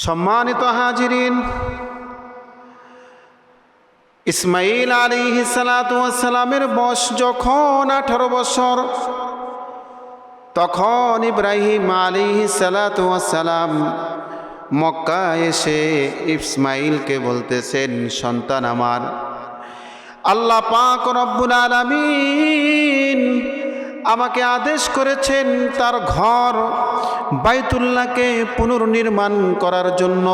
সম্মানিত হাজিরিন, ইসমাঈল আলাইহিস সালাতু ওয়াস সালামের বয়স যখন 18 বছর, তখন ইব্রাহিম আলাইহিস সালাতু ওয়াস সালাম মক্কায় এসে ইসমাঈলকে বলতেছেন, সন্তান আমার, আল্লাহ পাক রব্বুল আলামিন আমাকে আদেশ করেছেন তার ঘর বাইতুল্লাহকে পুনর্নির্মাণ করার জন্য।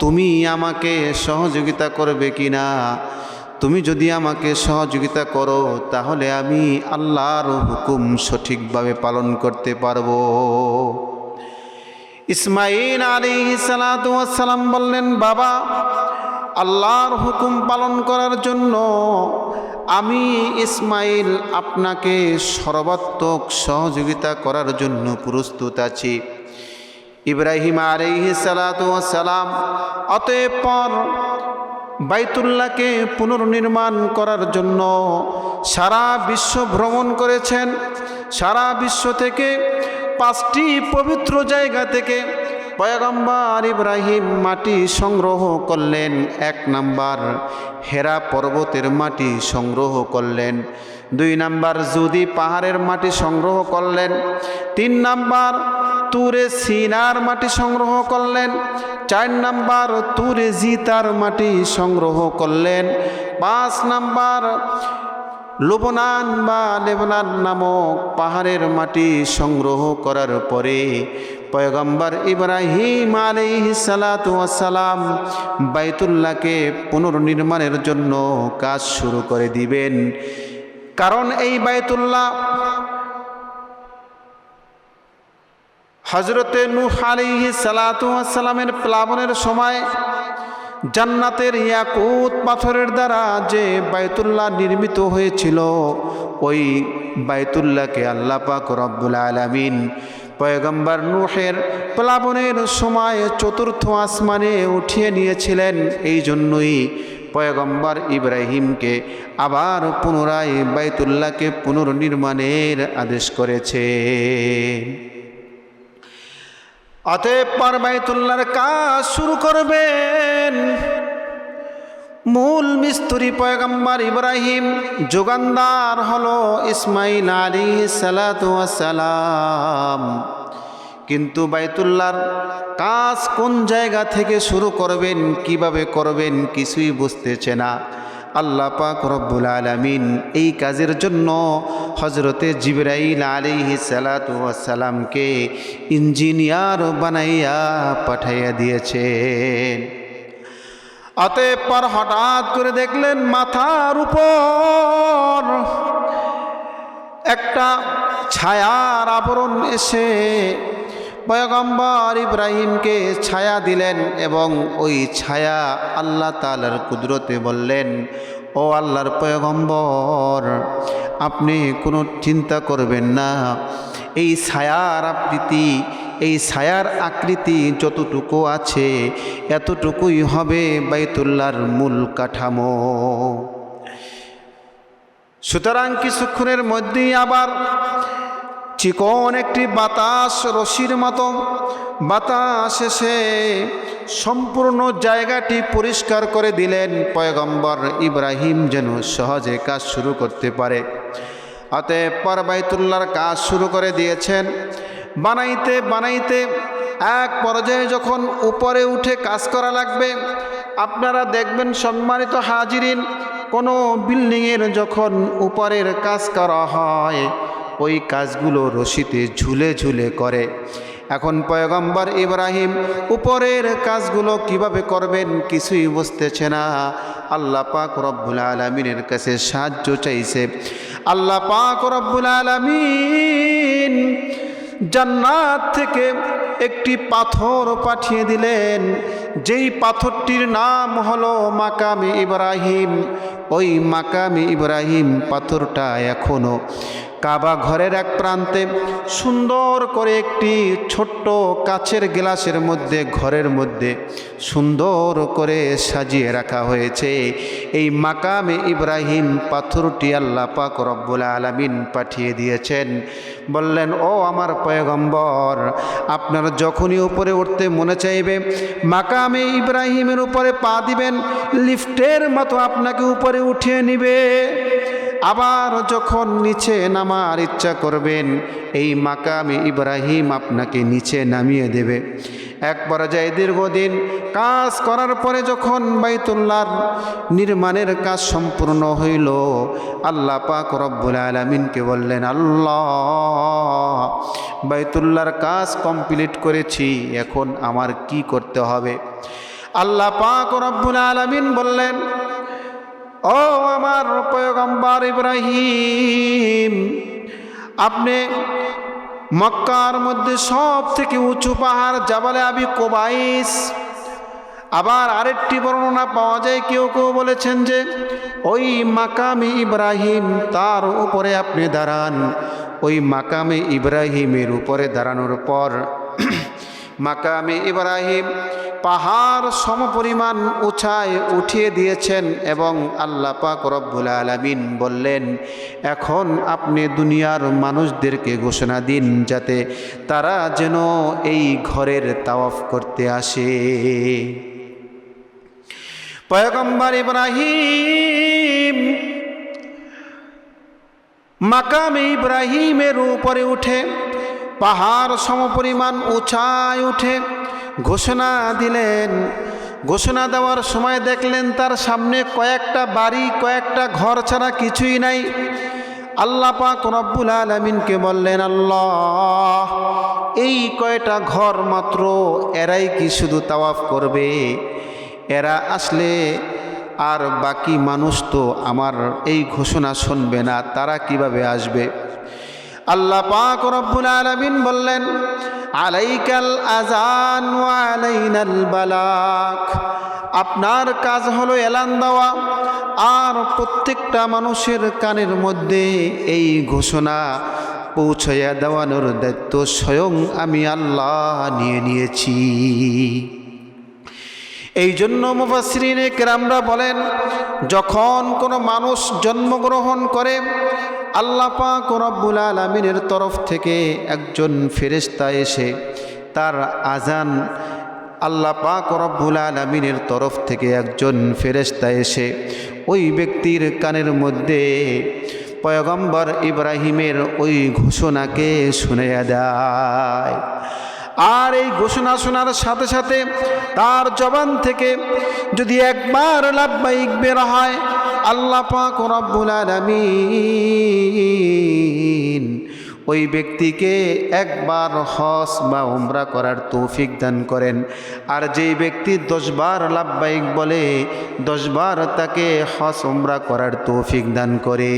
তুমি আমাকে সহযোগিতা করবে কিনা? তুমি যদি আমাকে সহযোগিতা করো তাহলে আমি আল্লাহর হুকুম সঠিকভাবে পালন করতে পারবো। ইসমাঈল আলাইহিস সালাতু ওয়াস সালাম বললেন, বাবা, আল্লাহর হুকুম পালন করার জন্য আমি ইসমাঈল আপনাকে সর্বাত্মক সহযোগিতা করার জন্য প্রস্তুত আছি। ইব্রাহিম আলাইহিস সালাতু ওয়াস সালাম অতঃপর বাইতুল্লাহকে পুনর্নির্মাণ করার জন্য সারা বিশ্ব ভ্রমণ করেছেন। সারা বিশ্ব থেকে 5টি পবিত্র জায়গা থেকে পয়গম্বর ইব্রাহিম মাটি সংগ্রহ করলেন। 1 নাম্বার হেরা পর্বতের মাটি সংগ্রহ করলেন, 2 নাম্বার জুদি পাহাড়ের মাটি সংগ্রহ করলেন, 3 নাম্বার তুরে সিনার মাটি সংগ্রহ করলেন, 4 নাম্বার তুরে জিতার মাটি সংগ্রহ করলেন, 5 নাম্বার লুবনান বা লেবনান নামক পাহাড়ের মাটি সংগ্রহ করার পরে পয়গম্বর ইব্রাহিম আলাইহিস সালাতু ওয়াস সালাম বাইতুল্লাহকে পুনর্নির্মাণের জন্য কাজ শুরু করে দিবেন। কারণ এই বাইতুল্লাহ হযরতে নূহ আলাইহিস সালাতু ওয়াস সালামের প্লাবনের সময় জান্নাতের ইয়াকুত পাথরের দ্বারা যে বাইতুল্লাহ নির্মিত হয়েছিল, ওই বাইতুল্লাহকে আল্লাহ পাক রব্বুল আলামিন পয়গম্বর নূহের প্লাবনের সময় 4র্থ আসমানে উঠিয়ে নিয়েছিলেন। এই জন্যই পয়গম্বর ইব্রাহিমকে আবার পুনরায় বাইতুল্লাহকে পুনর্নির্মাণের আদেশ করেছে। অতঃপর বাইতুল্লাহর কাজ শুরু করবেন। মূল মিস্ত্রি পয়গম্বর ইব্রাহিম, যোগানদার হলো ইসমাঈল আলাইহিস সালাতু ওয়াস সালাম। কিন্তু বাইতুল্লাহর কাজ কোন জায়গা থেকে শুরু করবেন, কিভাবে করবেন কিছুই বুঝতেছে না। আল্লাহ পাক রব্বুল আলামিন এই কাজের জন্য হযরতে জিবরাইল আলাইহিস সালাতু ওয়াস সালামকে ইঞ্জিনিয়ার বানাইয়া পাঠাইয়া দিয়েছেন। অতঃপর হঠাৎ করে দেখলেন মাথার উপর একটা ছায়ার আবরণ এসে পয়গম্বর ইব্রাহিমকে ছায়া দিলেন এবং ওই ছায়া আল্লাহ তাআলার কুদরতে বললেন, ও আল্লাহর পয়গম্বর, আপনি কোনো চিন্তা করবেন না, এই ছায়ার আকৃতি যতটুকু আছে এতটুকুই হবে বাইতুল্লাহর মূল কাঠামো। সুতরাং কিছুক্ষণের মধ্যেই আবার চিকন একটি বাতাস, রশির মতো বাতাস এসে সম্পূর্ণ জায়গাটি পরিষ্কার করে দিলেন, পয়গম্বর ইব্রাহিম যেন সহজে কাজ শুরু করতে পারে। অতঃপর বাইতুল্লাহর কাজ শুরু করে দিয়েছেন। বানাইতে বানাইতে এক পর্যায়ে যখন উপরে উঠে কাজ করা লাগবে, আপনারা দেখবেন সম্মানিত হাজিরিন, কোনো বিল্ডিংয়ের যখন উপরের কাজ করা হয় ওই কাজগুলো রশিতে ঝুলে ঝুলে করে। এখন পয়গম্বর ইব্রাহিম উপরের কাজগুলো কিভাবে করবেন কিছুই বুঝতেছে না। আল্লাহ পাক রব্বুল আলামিনের কাছে সাহায্য চাইছে। আল্লাহ পাক রব্বুল আলামিন জান্নাত থেকে একটি পাথর পাঠিয়ে দিলেন, যেই পাথরটির নাম হলো মাকামে ইব্রাহিম। ওই মাকামে ইব্রাহিম পাথরটা এখনো কাবা ঘরের এক প্রান্তে সুন্দর করে একটি ছোট্ট কাচের গ্লাসের মধ্যে ঘরের মধ্যে সুন্দর করে সাজিয়ে রাখা হয়েছে এই মাকামে ইব্রাহিম পাথরটি আল্লাহ পাক রব্বুল আলামিন পাঠিয়ে দিয়েছেন। বললেন, ও আমার পয়গম্বর, আপনার যখনই উপরে উঠতে মনে চাইবে মাকামে ইব্রাহিমের উপরে পা দিবেন, লিফটের মতো আপনাকে উপরে উঠিয়ে নিবে। আবার যখন নিচে নামার ইচ্ছা করবেন এই মাকামে ইব্রাহিম আপনাকে নিচে নামিয়ে দেবে। এক পর্যায়ে দীর্ঘদিন কাজ করার পরে যখন বাইতুল্লাহর নির্মাণের কাজ সম্পূর্ণ হইল, আল্লাহ পাক রব্বুল আলামিনকে বললেন, আল্লাহ, বাইতুল্লাহর কাজ কমপ্লিট করেছি, এখন আমার কি করতে হবে? আল্লাহ পাক রব্বুল আলামিন বললেন, ও আমার পয়গম্বর ইব্রাহিম, আপনি মক্কার মধ্যে সব থেকে উঁচু পাহাড় জাবালে আবি কুবাইস, আবার আরেকটি বর্ণনা পাওয়া যায়, কেউ কেউ বলেছেন যে ওই মাকামে ইব্রাহিম তার উপরে আপনি দাঁড়ান। ওই মাকামে ইব্রাহিমের উপরে দাঁড়ানোর পর মাকামে ইব্রাহিম পাহাড় সমপরিমাণ উঁচায় উঠিয়ে দিয়েছেন এবং আল্লাহ পাক রব্বুল আলামিন বললেন, এখন আপনি দুনিয়ার মানুষদেরকে ঘোষণা দিন যাতে তারা যেন এই ঘরের তাওয়াফ করতে আসে। পয়গম্বর ইব্রাহিম মাকামে ইব্রাহিমের উপরে উঠে পাহাড় সমপরিমাণ উঁচায় উঠে ঘোষণা দিলেন। ঘোষণা দেওয়ার সময় দেখলেন তার সামনে কয়েকটা বাড়ি, কয়েকটা ঘর ছাড়া কিছুই নাই। আল্লাহ পাক রব্বুল আলামিনকে বললেন, আল্লাহ, এই কয়টা ঘর মাত্র, এরাই কি শুধু তাওয়াফ করবে? এরা আসলে আর বাকি মানুষ তো আমার এই ঘোষণা শুনবে না, তারা কিভাবে আসবে? আল্লাহ পাক রব্বুল আলামিন বললেন, আলাইকাল আযান ওয়া আলাইনাল বালাগ, আপনার কাজ হলো এলান দেওয়া, আর প্রত্যেকটা মানুষের কানের মধ্যে এই ঘোষণা পৌঁছাইয়া দেওয়ানোর দায়িত্ব স্বয়ং আমি আল্লাহ নিয়ে নিয়েছি। এই জন্য মুফাসসিরিনে কেরামরা বলেন, যখন কোনো মানুষ জন্মগ্রহণ করে আল্লাহ পাক রব্বুল আলামিনের তরফ থেকে একজন ফেরেশতা এসে তার আজান, আল্লাহ পাক রব্বুল আলামিনের তরফ থেকে একজন ফেরেশতা এসে ওই ব্যক্তির কানের মধ্যে পয়গম্বর ইব্রাহিমের ওই ঘোষণাকে শুনাইয়া দেয়। আর এই ঘোষণা শোনার সাথে সাথে তার জবান থেকে যদি একবার লাব্বাইক বের হয়, আল্লাহ পাক রব্বুল আলামিন ওই ব্যক্তিকে একবার হজ বা উমরা করার তৌফিক দান করেন। আর যেই ব্যক্তি 10 বার লাব্বাইক বলে 10 বার তাকে হজ উমরা করার তৌফিক দান করে।